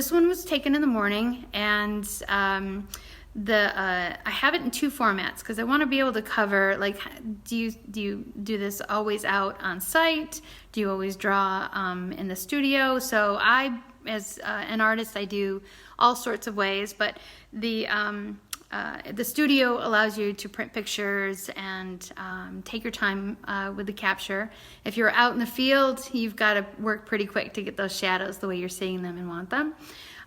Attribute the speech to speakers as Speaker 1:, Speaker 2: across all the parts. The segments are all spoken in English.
Speaker 1: This one was taken in the morning, and I have it in two formats because I want to be able to cover, like, do you do this always out on site? Do you always draw in the studio? So as an artist, I do all sorts of ways, but the studio allows you to print pictures and take your time with the capture. If you're out in the field, you've got to work pretty quick to get those shadows the way you're seeing them and want them.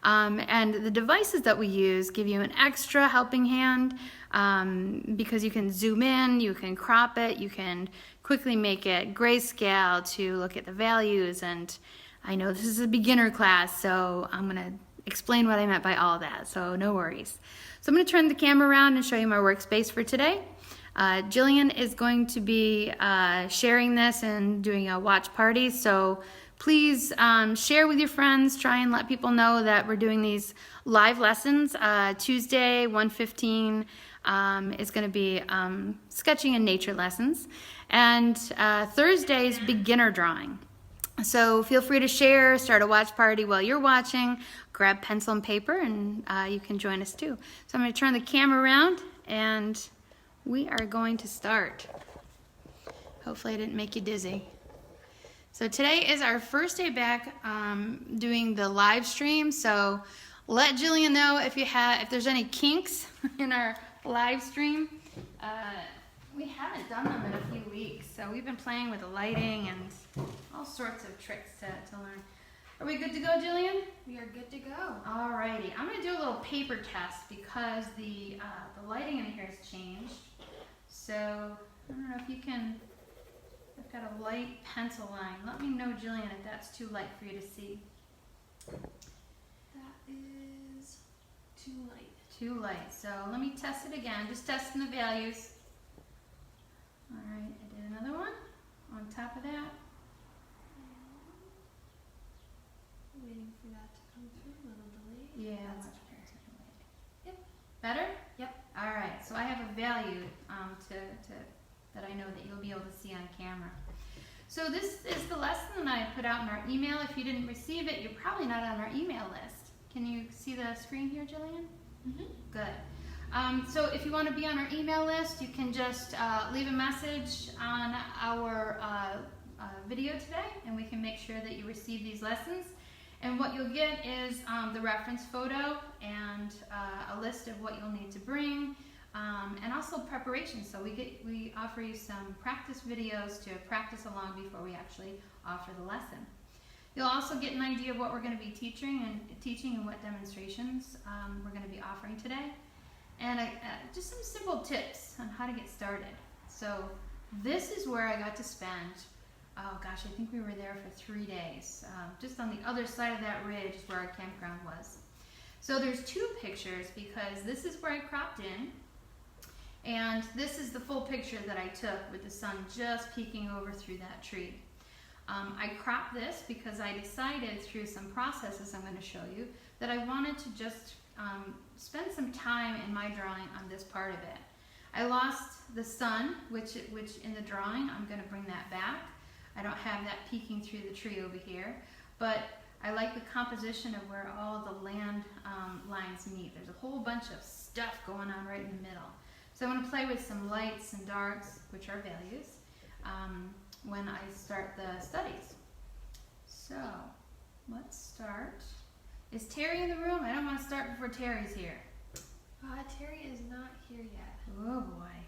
Speaker 1: And the devices that we use give you an extra helping hand because you can zoom in, you can crop it, you can quickly make it grayscale to look at the values. And I know this is a beginner class, so I'm going to explain what I meant by all that, so no worries. So I'm going to turn the camera around and show you my workspace for today. Jillian is going to be sharing this and doing a watch party, so please share with your friends, try and let people know that we're doing these live lessons. Tuesday, 1:15 is going to be sketching and nature lessons, and Thursday's beginner drawing. So feel free to share, start a watch party while you're watching, grab pencil and paper, and you can join us too. So I'm going to turn the camera around and we are going to start. Hopefully I didn't make you dizzy. So today is our first day back doing the live stream, so let Jillian know if there's any kinks in our live stream. We haven't done them in a few weeks, so we've been playing with the lighting and all sorts of tricks to learn. Are we good to go, Jillian?
Speaker 2: We are good to go.
Speaker 1: Alrighty, I'm going to do a little paper test because the lighting in here has changed. So I don't know if you can. I've got a light pencil line. Let me know, Jillian, if that's too light for you to see.
Speaker 2: That is too light.
Speaker 1: Too light. So let me test it again. Just testing the values. All right, I did another one on top of that.
Speaker 2: Waiting for that to come through, a little delayed.
Speaker 1: Yeah,
Speaker 2: That's
Speaker 1: much
Speaker 2: better.
Speaker 1: Yep. Better?
Speaker 2: Yep.
Speaker 1: All right, so I have a value that I know that you'll be able to see on camera. So this is the lesson that I put out in our email. If you didn't receive it, you're probably not on our email list. Can you see the screen here, Jillian?
Speaker 2: Mm-hmm.
Speaker 1: Good. So if you want to be on our email list, you can just leave a message on our video today, and we can make sure that you receive these lessons. And what you'll get is the reference photo and a list of what you'll need to bring, and also preparation. So we offer you some practice videos to practice along before we actually offer the lesson. You'll also get an idea of what we're going to be teaching and what demonstrations we're going to be offering today, and just some simple tips on how to get started. So this is where I got to spend, oh gosh, I think we were there for 3 days. Just on the other side of that ridge is where our campground was. So there's two pictures because this is where I cropped in, and this is the full picture that I took with the sun just peeking over through that tree. I cropped this because I decided through some processes I'm going to show you that I wanted to just spend some time in my drawing on this part of it. I lost the sun, which in the drawing I'm going to bring that back. I don't have that peeking through the tree over here, but I like the composition of where all the land lines meet. There's a whole bunch of stuff going on right in the middle. So I want to play with some lights and darks, which are values, when I start the studies. So let's start. Is Terry in the room? I don't want to start before Terry's here.
Speaker 2: Terry is not here yet.
Speaker 1: Oh boy.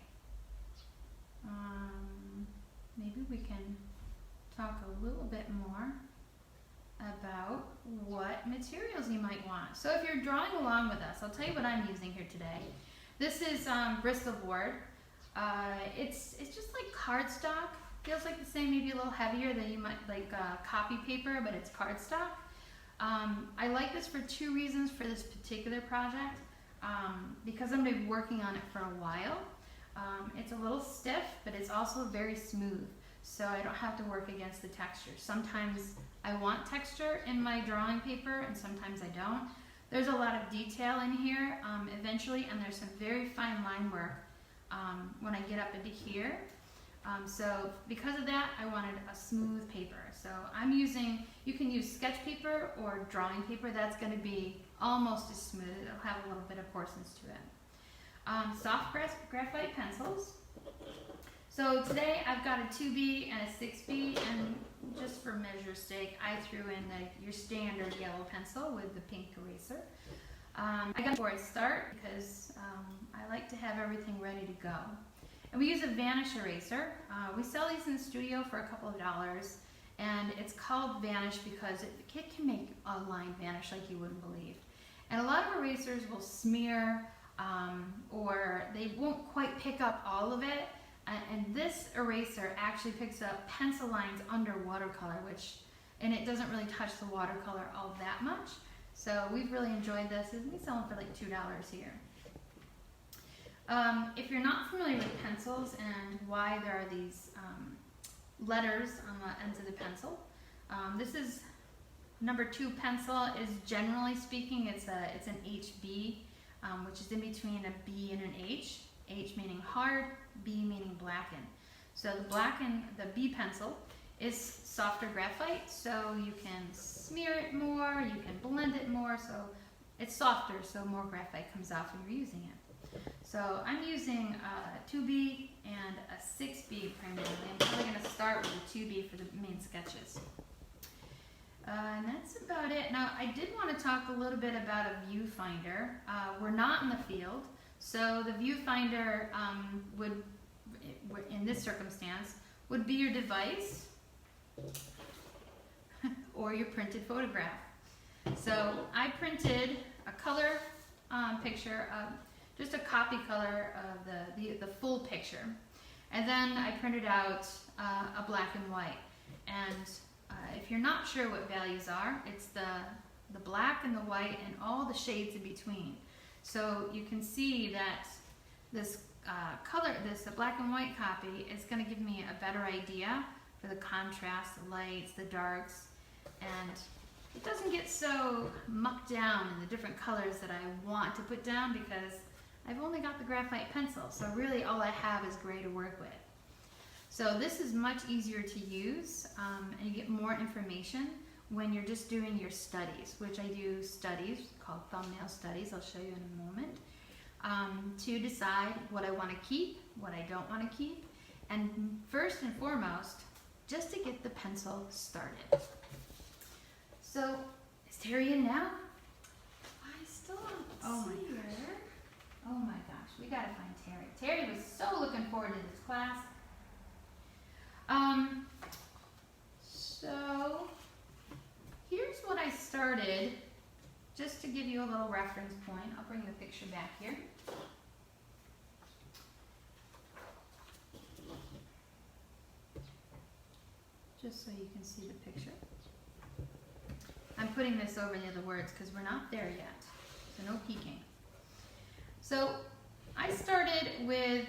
Speaker 1: Maybe we can talk a little bit more about what materials you might want. So if you're drawing along with us, I'll tell you what I'm using here today. This is Bristol board. It's just like cardstock. Feels like the same, maybe a little heavier than you might like copy paper, but it's cardstock. I like this for two reasons for this particular project. Because I'm going to be working on it for a while. It's a little stiff, but it's also very smooth, so I don't have to work against the texture. Sometimes I want texture in my drawing paper, and sometimes I don't. There's a lot of detail in here eventually, and there's some very fine line work when I get up into here. So because of that, I wanted a smooth paper. So I'm using, you can use sketch paper or drawing paper. That's going to be almost as smooth. It'll have a little bit of coarseness to it. Soft graphite pencils. So today I've got a 2B and a 6B, and just for measure's sake, I threw in your standard yellow pencil with the pink eraser. I got it before I start because I like to have everything ready to go. And we use a vanish eraser. We sell these in the studio for a couple of dollars, and it's called vanish because it can make a line vanish like you wouldn't believe. And a lot of erasers will smear or they won't quite pick up all of it. And this eraser actually picks up pencil lines under watercolor, and it doesn't really touch the watercolor all that much. So we've really enjoyed this, and we sell them for like $2 here. If you're not familiar with pencils and why there are these letters on the ends of the pencil, this is number 2 pencil. Is generally speaking, it's an HB, which is in between a B and an H. H meaning hard, B meaning blackened. So the B pencil is softer graphite, so you can smear it more, you can blend it more, so it's softer, so more graphite comes off when you're using it. So I'm using a 2B and a 6B primarily. I'm probably going to start with a 2B for the main sketches. And that's about it. Now I did want to talk a little bit about a viewfinder. We're not in the field, so the viewfinder would, in this circumstance, would be your device or your printed photograph. So I printed a color picture, just a copy color of the full picture, and then I printed out a black and white. And if you're not sure what values are, it's the black and the white and all the shades in between. So you can see that this this black and white copy is going to give me a better idea for the contrast, the lights, the darks, and it doesn't get so mucked down in the different colors that I want to put down because I've only got the graphite pencil, so really all I have is gray to work with. So this is much easier to use, and you get more information when you're just doing your studies, which I do studies called thumbnail studies. I'll show you in a moment, to decide what I want to keep, what I don't want to keep, and first and foremost, just to get the pencil started. So, is Terry in now?
Speaker 2: I still don't
Speaker 1: Oh my
Speaker 2: see her.
Speaker 1: Oh my gosh, we gotta find Terry. Terry was so looking forward to this class. So here's what I started, just to give you a little reference point. I'll bring the picture back here. Just so you can see the picture. I'm putting this over the other words because we're not there yet, so no peeking. So I started with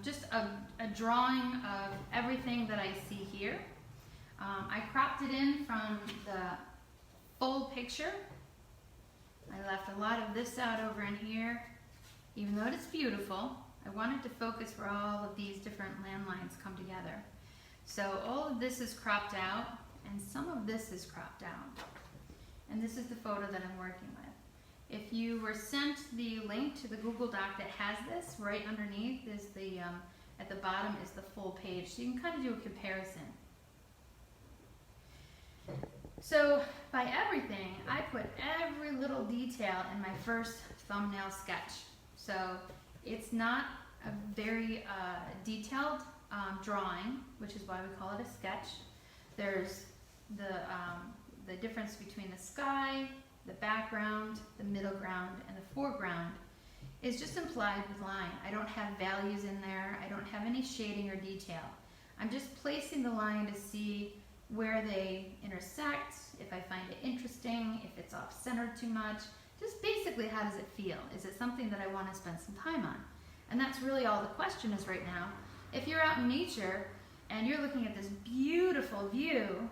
Speaker 1: just a drawing of everything that I see here. I cropped it in from the full picture. I left a lot of this out over in here. Even though it's beautiful, I wanted to focus where all of these different landlines come together. So all of this is cropped out, and some of this is cropped out. And this is the photo that I'm working with. If you were sent the link to the Google Doc that has this, right underneath is at the bottom is the full page, so you can kind of do a comparison. So by everything, I put every little detail in my first thumbnail sketch. So it's not a very detailed drawing, which is why we call it a sketch. There's the difference between the sky, the background, the middle ground, and the foreground is just implied with line. I don't have values in there. I don't have any shading or detail. I'm just placing the line to see where they intersect, if I find it interesting, if it's off-centered too much. Just basically, how does it feel? Is it something that I want to spend some time on? And that's really all the question is right now. If you're out in nature and you're looking at this beautiful view,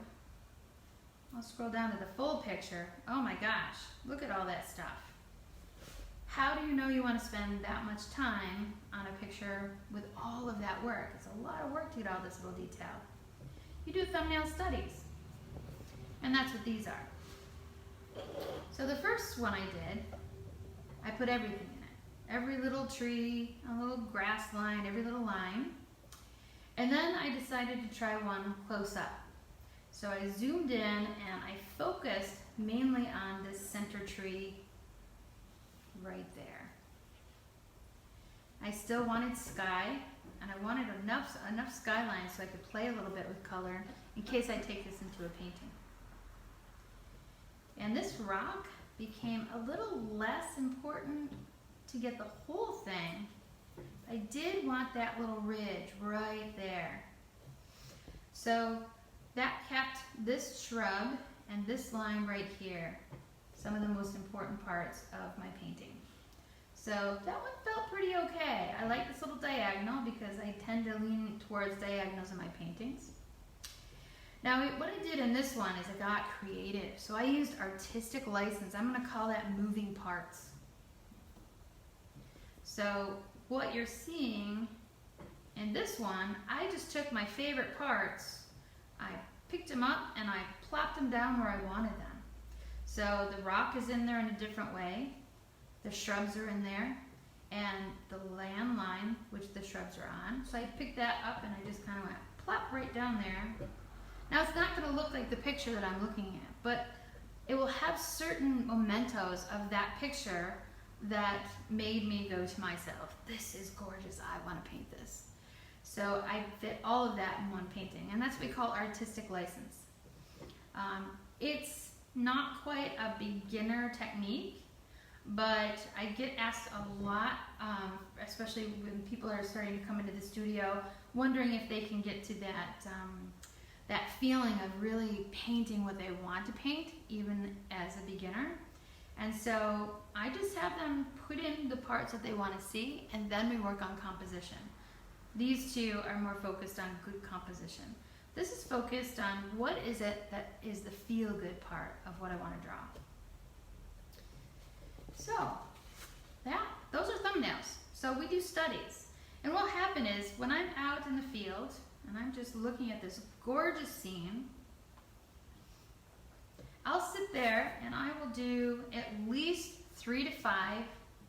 Speaker 1: I'll scroll down to the full picture. Oh my gosh, look at all that stuff. how do you know you want to spend that much time on a picture with all of that work? It's a lot of work to get all this little detail. You do thumbnail studies, and that's what these are. So the first one I did, I put everything in it. Every little tree, a little grass line, every little line. And then I decided to try one close up. So I zoomed in and I focused mainly on this center tree right there. I still wanted sky, and I wanted enough skyline so I could play a little bit with color in case I take this into a painting. And this rock became a little less important to get the whole thing. I did want that little ridge right there. So that kept this shrub and this line right here, some of the most important parts of my painting. So that one felt pretty okay. I like this little diagonal because I tend to lean towards diagonals in my paintings. Now what I did in this one is I got creative. So I used artistic license. I'm going to call that moving parts. So what you're seeing in this one, I just took my favorite parts, I picked them up and I plopped them down where I wanted them. So the rock is in there in a different way, the shrubs are in there, and the land line, which the shrubs are on. So I picked that up and I just kind of went plop right down there. Now it's not going to look like the picture that I'm looking at, but it will have certain mementos of that picture that made me go to myself, this is gorgeous, I want to paint this. So I fit all of that in one painting, and that's what we call artistic license. It's not quite a beginner technique, but I get asked a lot, especially when people are starting to come into the studio, wondering if they can get to that feeling of really painting what they want to paint, even as a beginner. And so I just have them put in the parts that they want to see, and then we work on composition. These two are more focused on good composition. This is focused on what is it that is the feel-good part of what I want to draw. So those are thumbnails. So we do studies. And what will happen is when I'm out in the field and I'm just looking at this gorgeous scene, I'll sit there and I will do at least 3 to 5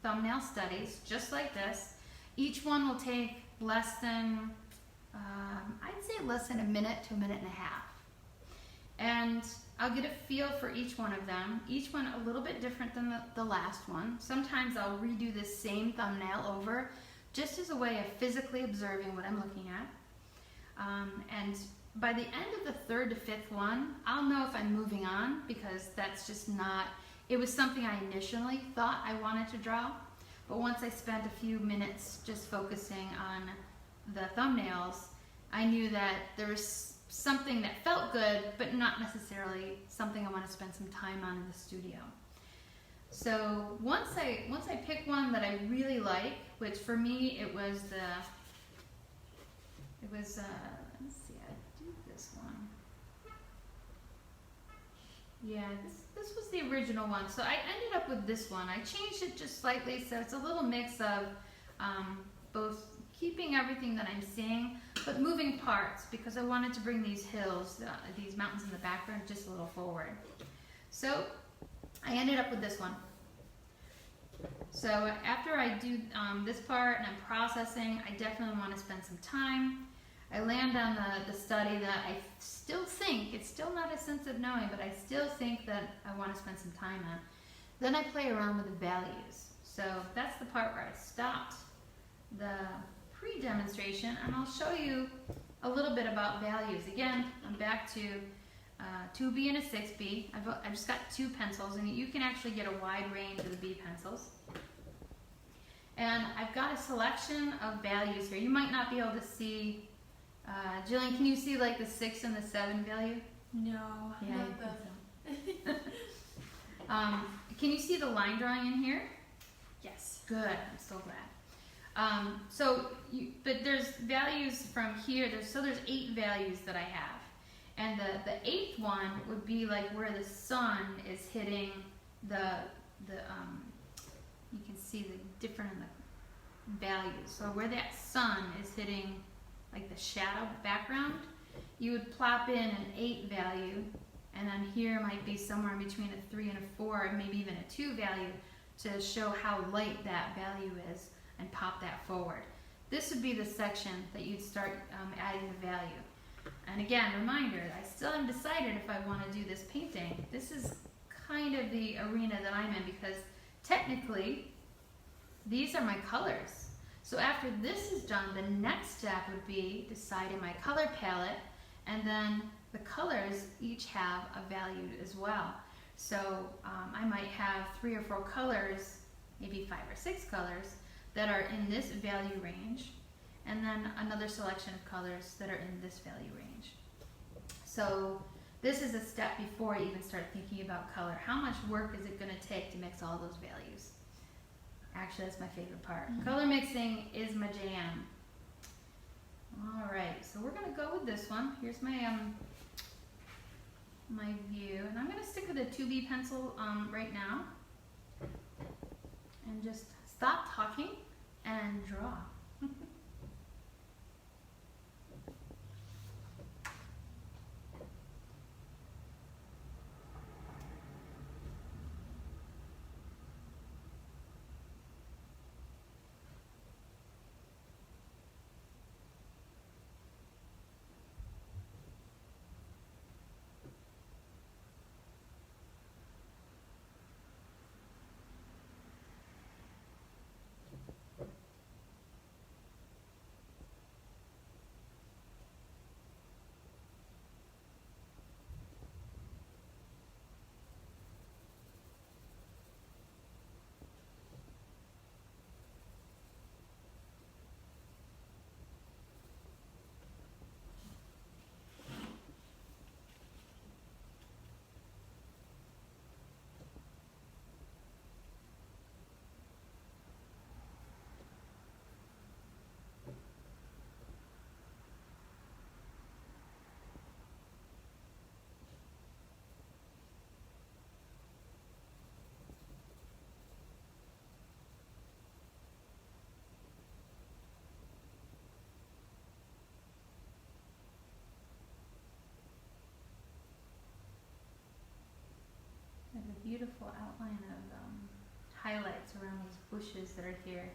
Speaker 1: thumbnail studies, just like this. Each one will take less than, I'd say less than a minute to a minute and a half. And I'll get a feel for each one of them, each one a little bit different than the last one. Sometimes I'll redo this same thumbnail over, just as a way of physically observing what I'm looking at. And by the end of the 3rd to 5th one, I'll know if I'm moving on, because that's just not, it was something I initially thought I wanted to draw, but once I spent a few minutes just focusing on the thumbnails, I knew that there was something that felt good, but not necessarily something I want to spend some time on in the studio. So once I pick one that I really like, which for me it was let's see, I do this one. Yeah, this was the original one. So I ended up with this one. I changed it just slightly, so it's a little mix of both keeping everything that I'm seeing, but moving parts, because I wanted to bring these hills, these mountains in the background just a little forward. So I ended up with this one. So after I do this part and I'm processing, I definitely want to spend some time. I land on the study that I still think, it's still not a sense of knowing, but I still think that I want to spend some time on. Then I play around with the values. So that's the part where I stopped the pre-demonstration, and I'll show you a little bit about values. Again, I'm back to 2B and a 6B. I've just got 2 pencils, and you can actually get a wide range of the B pencils. And I've got a selection of values here. You might not be able to see, Jillian, can you see like the 6 and the 7 value?
Speaker 2: No,
Speaker 1: Yeah,
Speaker 2: not
Speaker 1: so. Can you see the line drawing in here?
Speaker 2: Yes.
Speaker 1: Good, I'm so glad. But there's values from here, there's 8 values that I have. And the 8th one would be like where the sun is hitting the you can see the different in the values. So where that sun is hitting like the shadow background, you would plop in an 8 value, and then here might be somewhere in between a 3 and a 4, and maybe even a 2 value to show how light that value is and pop that forward. This would be the section that you'd start adding the value. And again, reminder, I still haven't decided if I want to do this painting. This is kind of the arena that I'm in because technically these are my colors. So after this is done, the next step would be deciding my color palette, and then the colors each have a value as well. So I might have 3 or 4 colors, maybe 5 or 6 colors that are in this value range, and then another selection of colors that are in this value range. So this is a step before I even start thinking about color. How much work is it going to take to mix all those values? Actually, that's my favorite part. Color mixing is my jam. All right, so we're going to go with this one. Here's my my view, and I'm going to stick with a 2B pencil right now, and just stop talking and draw. There's a beautiful outline of highlights around these bushes that are here.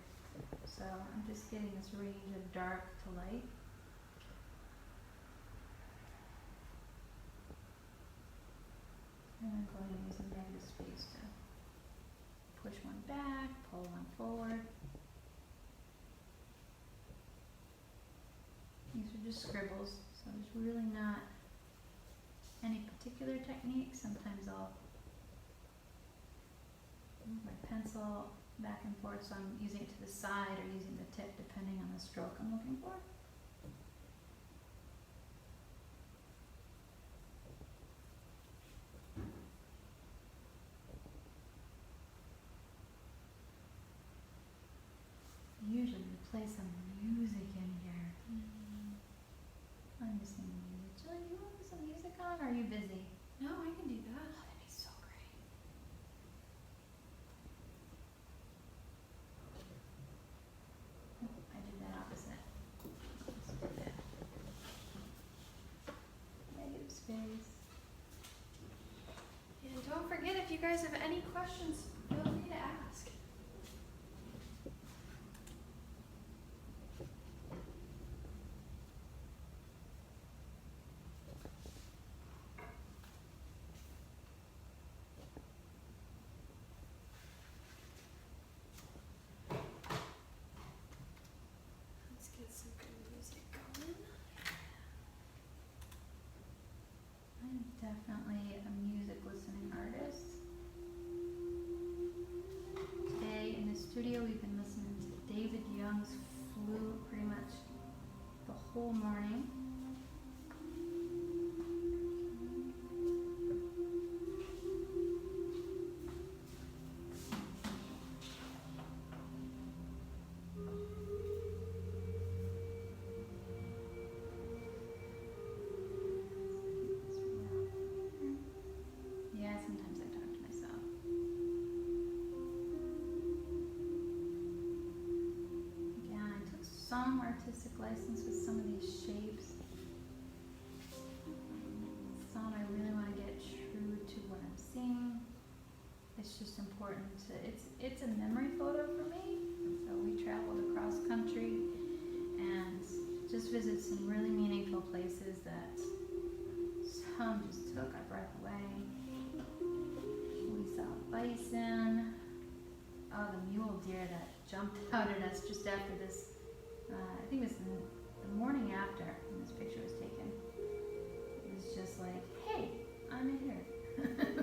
Speaker 1: So I'm just getting this range of dark to light. And I'm going to use a negative space to push one back, pull one forward. These are just scribbles, so there's really not any particular technique. Sometimes I'll move my pencil back and forth, so I'm using it to the side or using the tip depending on the stroke I'm looking for. Usually we play some music in here. I'm missing the music. Julie, you want to put some music on, or are you busy?
Speaker 2: No, I can do that.
Speaker 1: Oh, that'd be so great. Oh, I did that opposite. Let's do that. Negative space.
Speaker 2: And don't forget, if you guys have any questions, feel free to ask. Let's get some good music going.
Speaker 1: I'm definitely a music listening artist. Today in the studio we've been listening to David Young's Flute pretty much the whole morning. Yeah, sometimes I talk to myself. some artistic license with some of these shapes. Some I really want to get true to what I'm seeing. It's just important to, it's a memory photo for me. So we traveled across country and just visited some really meaningful places that some just took our breath away. We saw bison. Oh, the mule deer that jumped out at us just after this, I think it was the morning after when this picture was taken. It was just like, hey, I'm in here.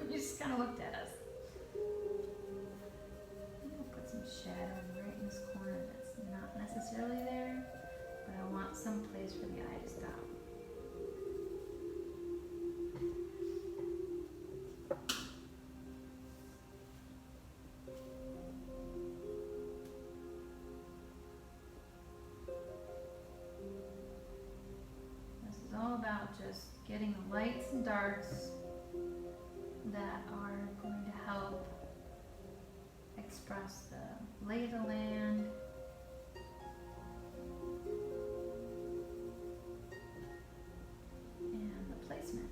Speaker 1: He just kind of looked at us. I'm gonna put some shadow right in this corner that's not necessarily there, but I want some place for the eye to stop. About just getting the lights and darks that are going to help express the lay of the land and the placement.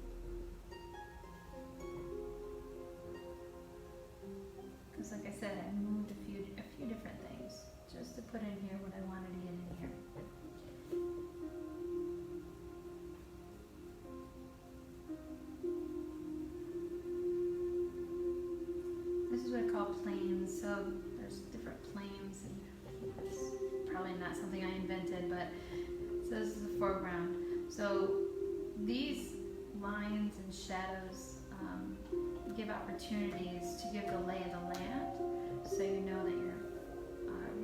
Speaker 1: Because like I said, I moved a few different things just to put in here what I wanted to get in here. This is what I call planes. So there's different planes, and it's probably not something I invented, but so this is the foreground. So these lines and shadows give opportunities to give the lay of the land, so you know that you're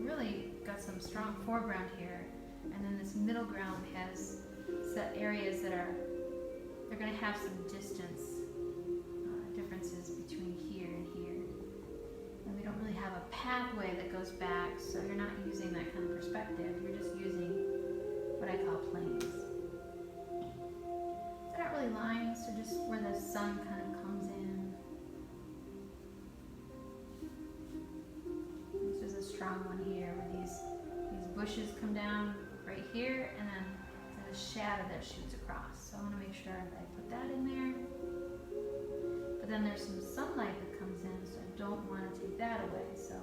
Speaker 1: really got some strong foreground here, and then this middle ground has set areas that they're going to have some distance differences between here and here. And we don't really have a pathway that goes back, so you're not using that kind of perspective. You're just using what I call planes. They're not really lines, they're just where the sun kind of comes in. This is a strong one here, where these bushes come down right here, and then there's a shadow that shoots across. So I want to make sure that I put that in there. But then there's some sunlight that comes in, so I don't want to take that away. So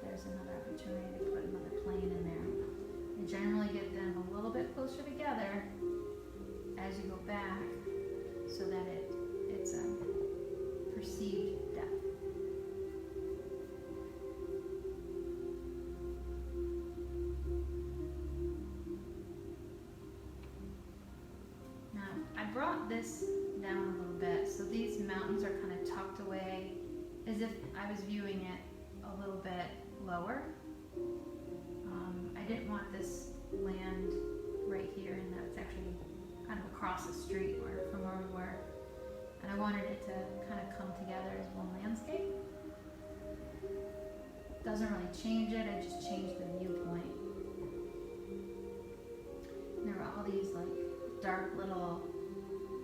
Speaker 1: there's another opportunity to put another plane in there. You generally get them a little bit closer together as you go back, so that it's a perceived depth. Now I brought this down a little bit, so these mountains are kind of tucked away as if I was viewing it a little bit lower. I didn't want this land right here, and that's actually kind of across the street from where we were, and I wanted it to kind of come together as one landscape. Doesn't really change it, I just changed the viewpoint. And there were all these like dark little,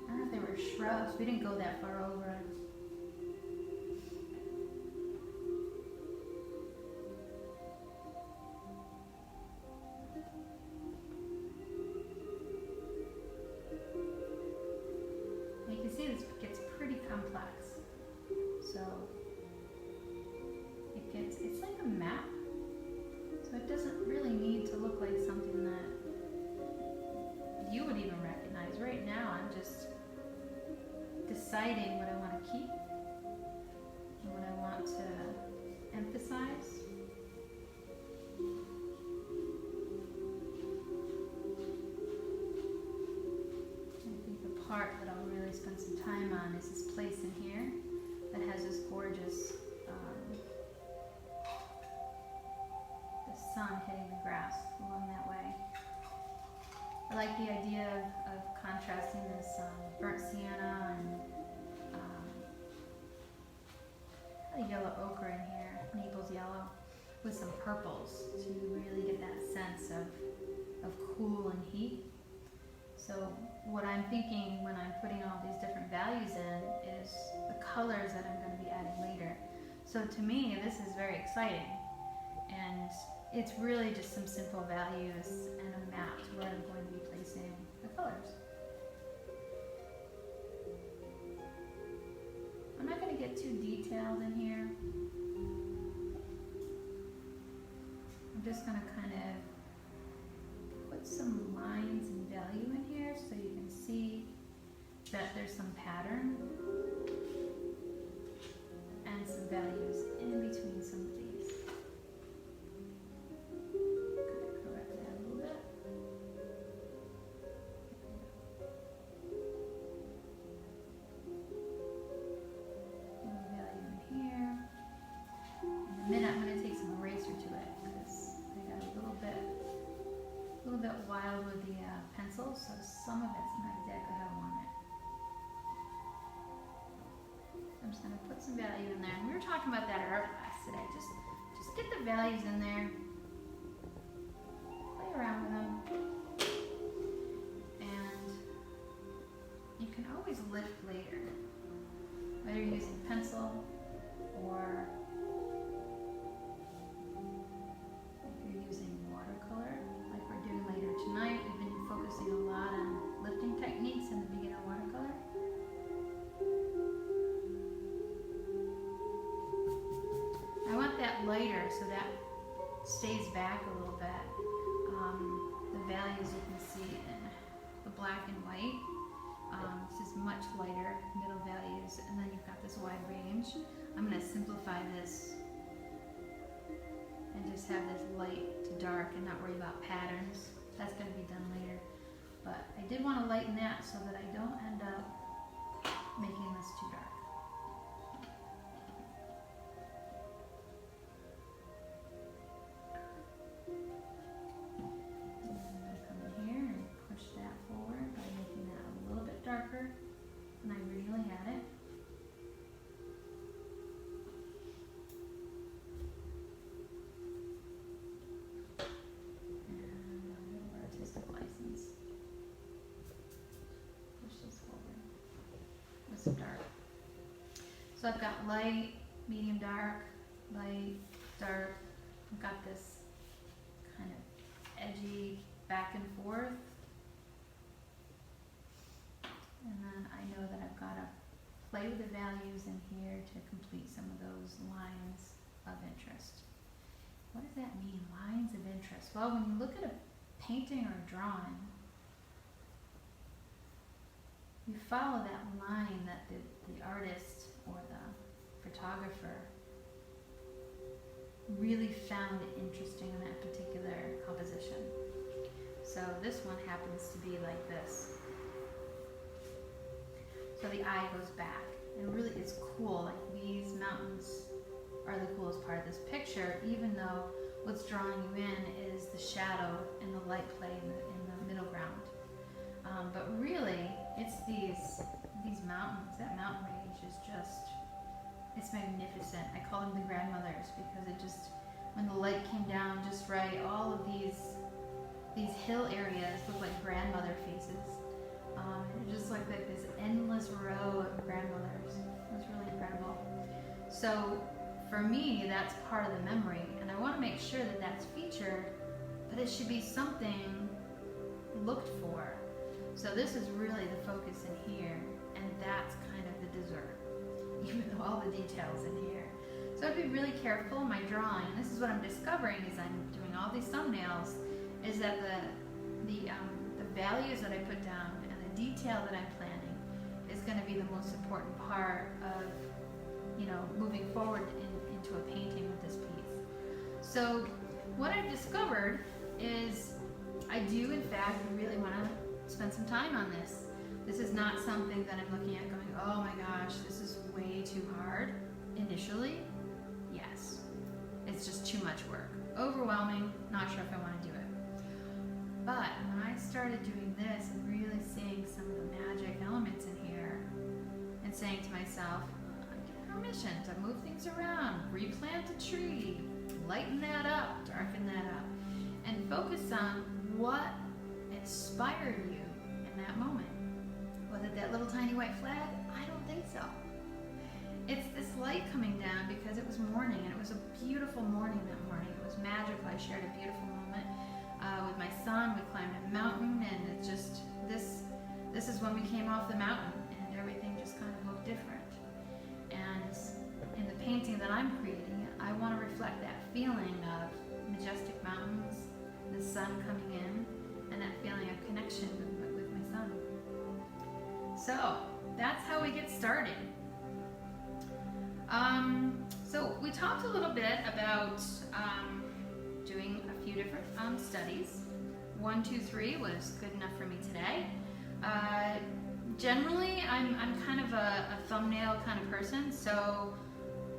Speaker 1: I don't know if they were shrubs, we didn't go that far over. And you can see this gets pretty complex. So it's like a map. So it doesn't really need to look like something that you would even recognize. Right now I'm just deciding what I want to keep and what I want to emphasize. I think the part that I'll really spend some time on is this place in here that has this gorgeous the sun hitting the grass along that way. I like the idea of contrasting this burnt sienna and a yellow ochre in here, Naples yellow, with some purples to really get that sense of cool and heat. So what I'm thinking when I'm putting all these different values in is the colors that I'm going to be adding later. So to me, this is very exciting. And it's really just some simple values and a map to where I'm going to be placing the colors. I'm not going to get too detailed in here. I'm just going to kind of put some lines and value in here so you can see that there's some pattern and some values in between some of these. Correct that a little bit. Little value in here. In a minute, I'm going to take some eraser to it because I got a little bit wild with the pencil, so some of it's not exactly how I want it. I'm just going to put some value in there. And we were talking about that art class today. Just get the values in there. Play around with them. And you can always lift later. Whether you're using pencil or if you're using watercolor, like we're doing later tonight. We've been focusing a lot on lifting techniques in the beginner watercolor. I want that lighter so that stays back a little bit. The values you can see in the black and white. This is much lighter, middle values, and then you've got this wide range. I'm going to simplify this and just have this light to dark and not worry about patterns. That's going to be done later. But I did want to lighten that so that I don't end up making this too dark. Darker than I originally had it. And a little artistic license. Push this forward with some dark. So I've got light, medium dark, light, dark. I've got this kind of edgy back and forth. And then I know that I've got to play with the values in here to complete some of those lines of interest. What does that mean, lines of interest? Well, when you look at a painting or a drawing, you follow that line that the artist or the photographer really found interesting in that particular composition. So this one happens to be like this. So the eye goes back, and really it's cool. Like these mountains are the coolest part of this picture, even though what's drawing you in is the shadow and the light play in the middle ground. But really, it's these mountains. That mountain range is just, it's magnificent. I call them the grandmothers because it just, when the light came down just right, all of these hill areas look like grandmother faces. Just like this endless row of grandmothers. It was really incredible. So for me, that's part of the memory, and I want to make sure that that's featured, but it should be something looked for. So this is really the focus in here, and that's kind of the dessert, even though all the details in here. So I'd be really careful in my drawing. This is what I'm discovering as I'm doing all these thumbnails, is that the values that I put down and the detail that I'm planning is going to be the most important part of, moving forward into a painting with this piece. So what I've discovered is I do in fact really want to spend some time on this. This is not something that I'm looking at going, oh my gosh, this is way too hard. Initially, yes. It's just too much work. Overwhelming, not sure if I want to do it. But when I started doing this and really seeing some of the magic elements in here and saying to myself, I get permission to move things around, replant a tree, lighten that up, darken that up, and focus on what inspired you in that moment. Was it that little tiny white flag? I don't think so. it's this light coming down because it was morning, and it was a beautiful morning that morning. It was magical. I shared a beautiful moment with my son. We climbed a mountain, and it's just this is when we came off the mountain, and everything just kind of looked different. And in the painting that I'm creating, I want to reflect that feeling of majestic mountains, the sun coming in, and that feeling of connection with my son. So that's how we get started. So we talked a little bit about doing a few different studies. 1, 2, 3 was good enough for me today. Generally, I'm kind of a thumbnail kind of person, so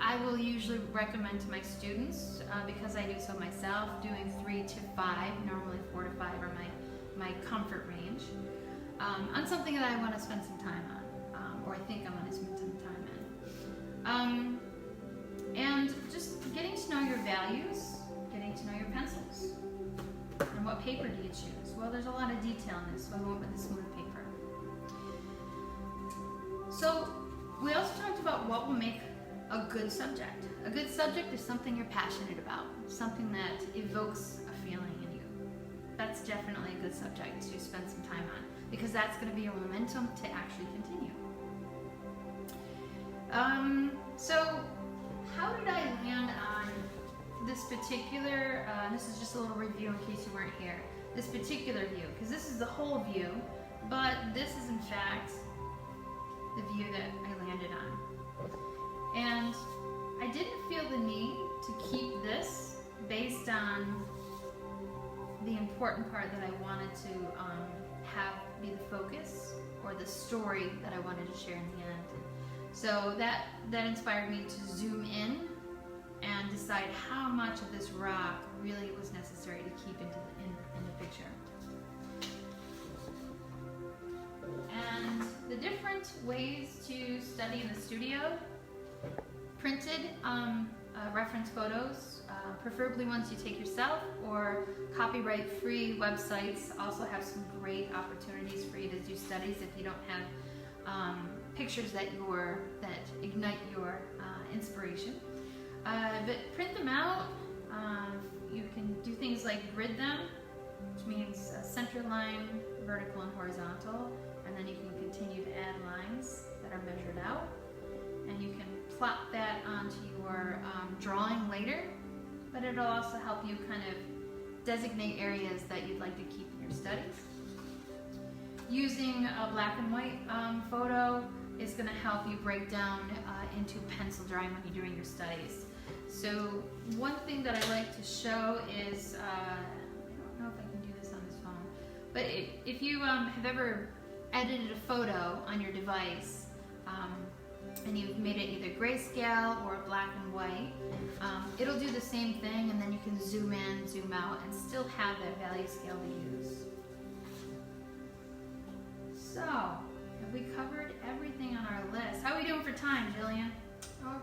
Speaker 1: I will usually recommend to my students, because I do so myself, doing 3 to 5, normally 4 to 5 are my comfort range, on something that I want to spend some time on, or I think I want to spend some time in. And just getting to know your values, getting to know your pencils, and what paper do you choose? Well, there's a lot of detail in this, so I went with the smooth paper. So we also talked about what will make a good subject. A good subject is something you're passionate about, something that evokes a feeling in you. That's definitely a good subject to spend some time on, because that's going to be your momentum to actually continue. So how did I land on this particular, this is just a little review in case you weren't here, this particular view, because this is the whole view, but this is in fact the view that I landed on. And I didn't feel the need to keep this based on the important part that I wanted to have be the focus, or the story that I wanted to share in the end. So that inspired me to zoom in and decide how much of this rock really was necessary to keep in the picture. And the different ways to study in the studio: printed reference photos, preferably ones you take yourself, or copyright-free websites also have some great opportunities for you to do studies if you don't have pictures that ignite your inspiration. But print them out. You can do things like grid them, which means center line, vertical and horizontal, and then you can continue to add lines that are measured out. And you can plot that onto your drawing later, but it'll also help you kind of designate areas that you'd like to keep in your studies. Using a black and white photo is going to help you break down into pencil drawing when you're doing your studies. So one thing that I like to show is, I don't know if I can do this on this phone, but if you have ever edited a photo on your device, and you've made it either grayscale or black and white, it'll do the same thing, and then you can zoom in, zoom out, and still have that value scale to use. So, have we covered everything on our list? How are we doing for time, Jillian?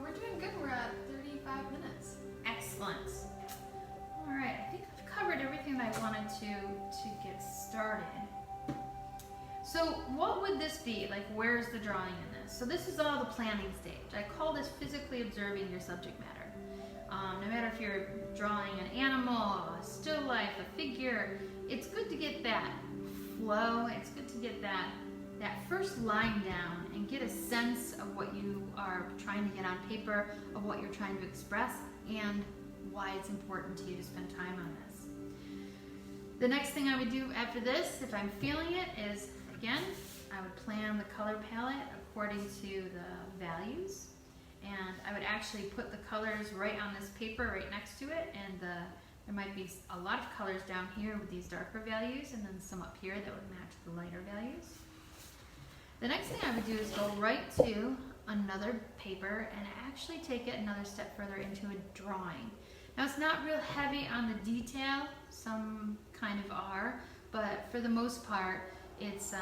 Speaker 2: We're doing good. We're at 35 minutes.
Speaker 1: Excellent. All right, I think I've covered everything that I wanted to get started. So what would this be? Like, where's the drawing in this? So this is all the planning stage. I call this physically observing your subject matter. No matter if you're drawing an animal, a still life, a figure, it's good to get that flow. It's good to get that first line down and get a sense of what you are trying to get on paper, of what you're trying to express, and why it's important to you to spend time on this. The next thing I would do after this, if I'm feeling it, is, again, I would plan the color palette according to the values, and I would actually put the colors right on this paper right next to it, and there might be a lot of colors down here with these darker values, and then some up here that would match the lighter values. The next thing I would do is go right to another paper and actually take it another step further into a drawing. Now, it's not real heavy on the detail, some kind of are, but for the most part, it's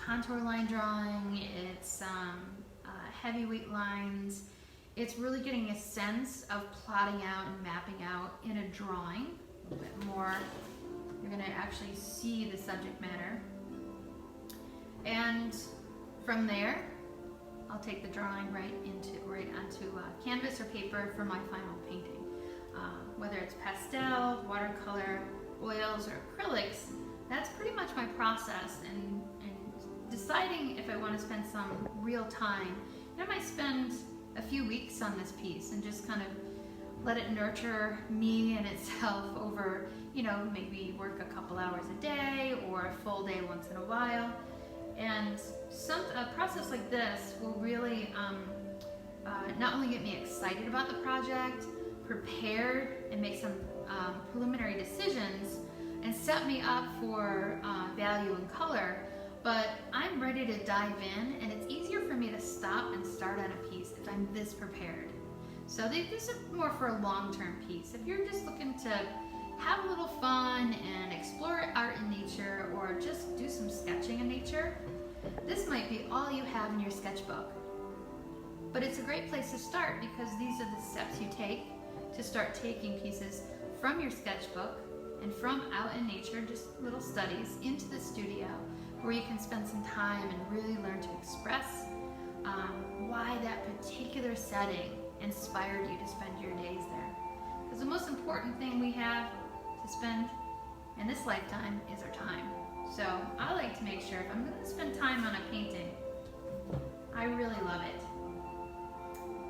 Speaker 1: contour line drawing, it's heavyweight lines. It's really getting a sense of plotting out and mapping out in a drawing a little bit more. You're going to actually see the subject matter. And from there, I'll take the drawing right onto canvas or paper for my final painting. Whether it's pastel, watercolor, oils, or acrylics, that's pretty much my process. And deciding if I want to spend some real time, I might spend a few weeks on this piece and just kind of let it nurture me and itself over, maybe work a couple hours a day or a full day once in a while. And a process like this will really not only get me excited about the project, prepared, and make some preliminary decisions, and set me up for value and color, but I'm ready to dive in, and it's easier for me to stop and start on a piece if I'm this prepared. So this is more for a long-term piece. If you're just looking to have a little fun and explore art in nature, or just do some sketching in nature, this might be all you have in your sketchbook. But it's a great place to start, because these are the steps you take to start taking pieces from your sketchbook and from out in nature, just little studies, into the studio, where you can spend some time and really learn to express why that particular setting inspired you to spend your days there. Because the most important thing we have to spend in this lifetime is our time. So I like to make sure if I'm going to spend time on a painting, I really love it.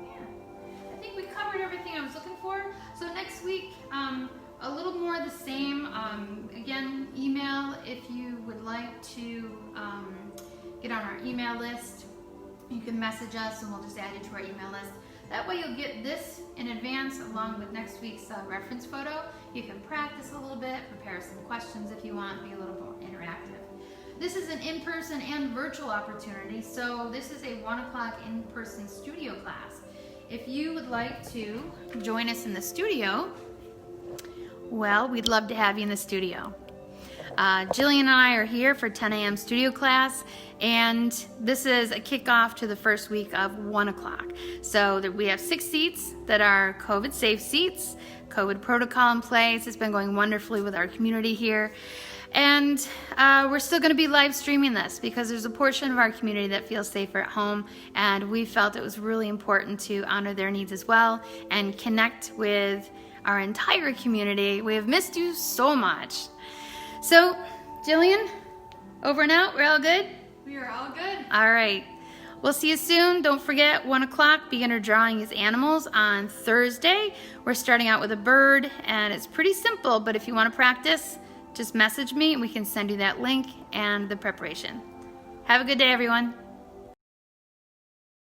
Speaker 1: Yeah, I think we covered everything I was looking for. So next week, a little more of the same. Again, email if you would like to get on our email list. You can message us and we'll just add you to our email list. That way you'll get this in advance along with next week's reference photo. You can practice a little bit, prepare some questions if you want, be a little more interactive. This is an in-person and virtual opportunity, so this is a 1 o'clock in-person studio class. If you would like to join us in the studio, well, we'd love to have you in the studio. Jillian and I are here for 10 a.m. studio class, and this is a kickoff to the first week of 1 o'clock. So we have 6 seats that are COVID safe seats, COVID protocol in place. It's been going wonderfully with our community here. And we're still going to be live streaming this because there's a portion of our community that feels safer at home, and we felt it was really important to honor their needs as well and connect with our entire community. We have missed you so much. So, Jillian, over and out. We're all good?
Speaker 2: We are all good.
Speaker 1: All right. We'll see you soon. Don't forget, 1 o'clock, beginner drawing is animals on Thursday. We're starting out with a bird, and it's pretty simple, but if you want to practice, just message me and we can send you that link and the preparation. Have a good day, everyone.